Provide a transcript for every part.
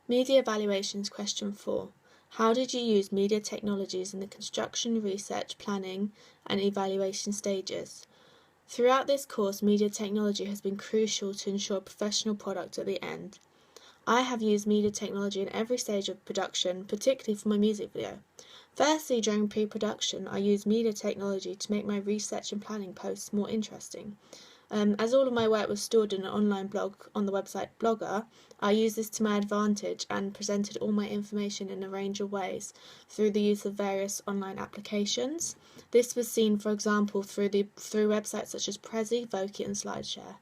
Media Evaluations Question 4. How did you use media technologies in the construction, research, planning and evaluation stages? Throughout this course, media technology has been crucial to ensure a professional product at the end. I have used media technology in every stage of production, particularly for my music video. Firstly, during pre-production, I used media technology to make my research and planning posts more interesting. As all of my work was stored in an online blog on the website Blogger, I used this to my advantage and presented all my information in a range of ways through the use of various online applications. This was seen, for example, through websites such as Prezi, Voki and SlideShare.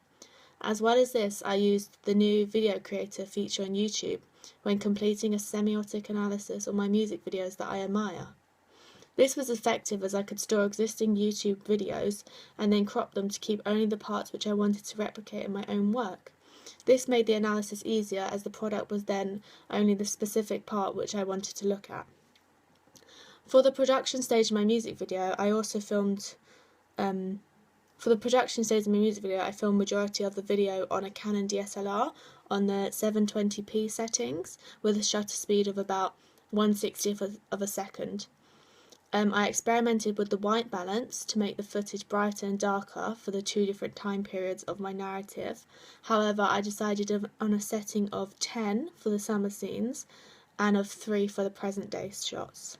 As well as this, I used the new video creator feature on YouTube when completing a semiotic analysis on my music videos that I admire. This was effective as I could store existing YouTube videos and then crop them to keep only the parts which I wanted to replicate in my own work. This made the analysis easier as the product was then only the specific part which I wanted to look at. For the production stage of my music video, I filmed majority of the video on a Canon DSLR on the 720p settings with a shutter speed of about 1/60th of a second. I experimented with the white balance to make the footage brighter and darker for the two different time periods of my narrative. However, I decided on a setting of 10 for the summer scenes and of 3 for the present day shots.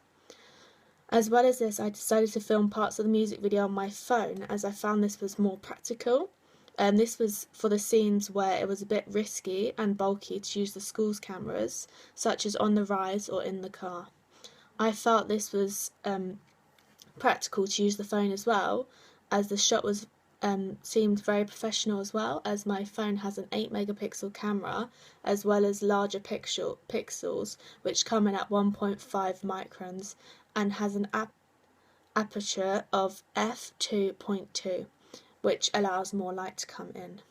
As well as this, I decided to film parts of the music video on my phone as I found this was more practical. This was for the scenes where it was a bit risky and bulky to use the school's cameras, such as on the rise or in the car. I felt this was practical to use the phone as well, as the shot was seemed very professional as well, as my phone has an 8 megapixel camera as well as larger pixels which come in at 1.5 microns and has an aperture of f2.2 which allows more light to come in.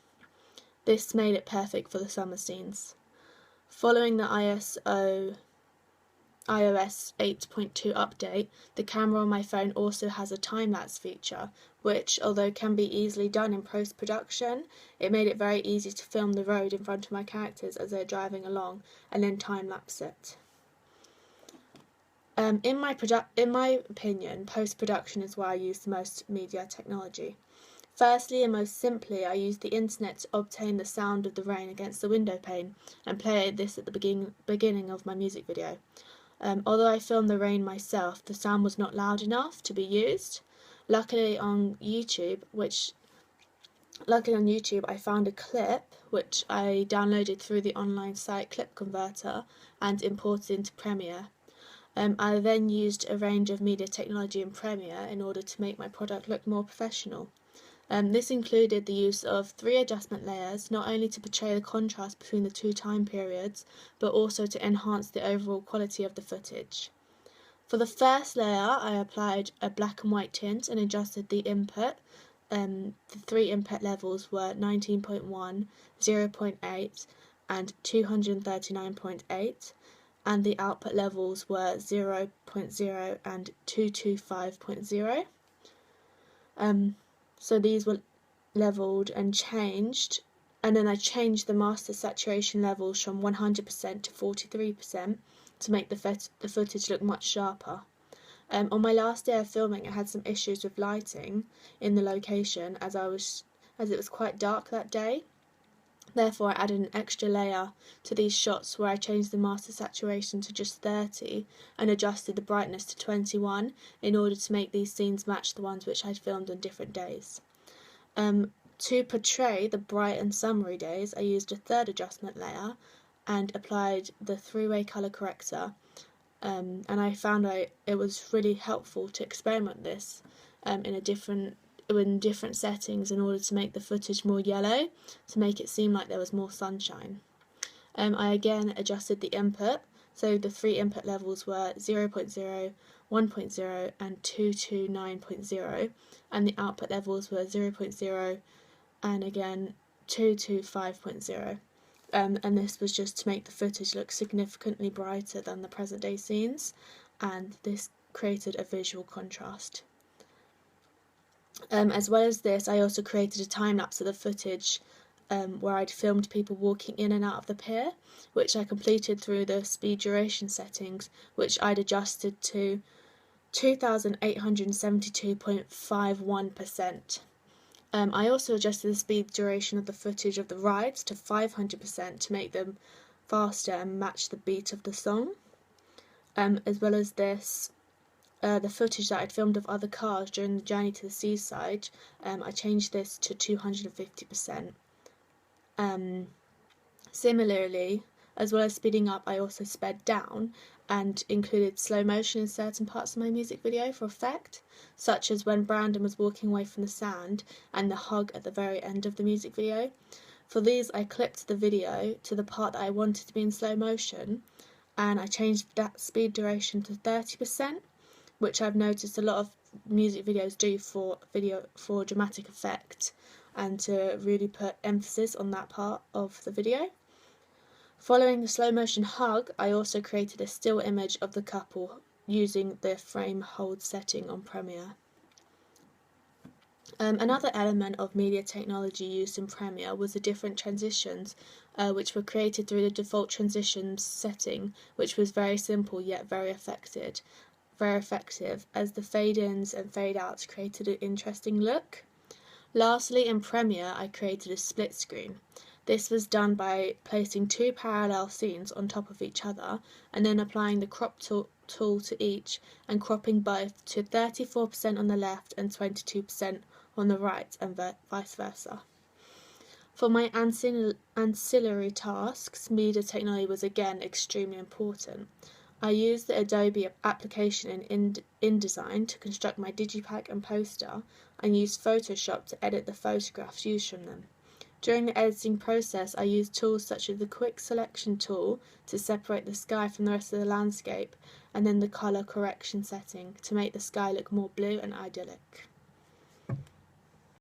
This made it perfect for the summer scenes. Following the iOS 8.2 update, the camera on my phone also has a time-lapse feature, which, although can be easily done in post-production, it made it very easy to film the road in front of my characters as they're driving along and then time-lapse it. In my opinion, post-production is where I use the most media technology. Firstly and most simply, I used the internet to obtain the sound of the rain against the window pane and play this at the beginning of my music video. Although I filmed the rain myself, the sound was not loud enough to be used. Luckily on YouTube, I found a clip which I downloaded through the online site Clip Converter and imported into Premiere. I then used a range of media technology in Premiere in order to make my product look more professional. This included the use of 3 adjustment layers, not only to portray the contrast between the two time periods, but also to enhance the overall quality of the footage. For the first layer, I applied a black and white tint and adjusted the input. The 3 input levels were 19.1, 0.8 and 239.8, and the output levels were 0.0 and 225.0. So these were leveled and changed, and then I changed the master saturation levels from 100% to 43% to make the footage look much sharper. On my last day of filming, I had some issues with lighting in the location as it was quite dark that day. Therefore, I added an extra layer to these shots where I changed the master saturation to just 30 and adjusted the brightness to 21 in order to make these scenes match the ones which I'd filmed on different days. To portray the bright and summery days, I used a 3rd adjustment layer and applied the 3-way colour corrector, and I found it was really helpful to experiment this in different settings in order to make the footage more yellow, to make it seem like there was more sunshine. I again adjusted the input, so the 3 input levels were 0.0, 1.0 and 229.0, and the output levels were 0.0 and again 225.0. And this was just to make the footage look significantly brighter than the present day scenes, and this created a visual contrast. As well as this, I also created a time lapse of the footage where I'd filmed people walking in and out of the pier, which I completed through the speed duration settings, which I'd adjusted to 2872.51%. I also adjusted the speed duration of the footage of the rides to 500% to make them faster and match the beat of the song. As well as this, the footage that I'd filmed of other cars during the journey to the seaside, I changed this to 250%. Similarly, as well as speeding up, I also sped down and included slow motion in certain parts of my music video for effect, such as when Brandon was walking away from the sand and the hug at the very end of the music video. For these, I clipped the video to the part that I wanted to be in slow motion, and I changed that speed duration to 30%, which I've noticed a lot of music videos do for dramatic effect and to really put emphasis on that part of the video. Following the slow motion hug, I also created a still image of the couple using the frame hold setting on Premiere. Another element of media technology used in Premiere was the different transitions, which were created through the default transitions setting, which was very simple yet very effective, as the fade-ins and fade-outs created an interesting look. Lastly, in Premiere, I created a split screen. This was done by placing two parallel scenes on top of each other and then applying the crop tool to each and cropping both to 34% on the left and 22% on the right and vice versa. For my ancillary tasks, media technology was again extremely important. I used the Adobe application in InDesign to construct my digipack and poster and used Photoshop to edit the photographs used from them. During the editing process, I used tools such as the Quick Selection tool to separate the sky from the rest of the landscape, and then the colour correction setting to make the sky look more blue and idyllic.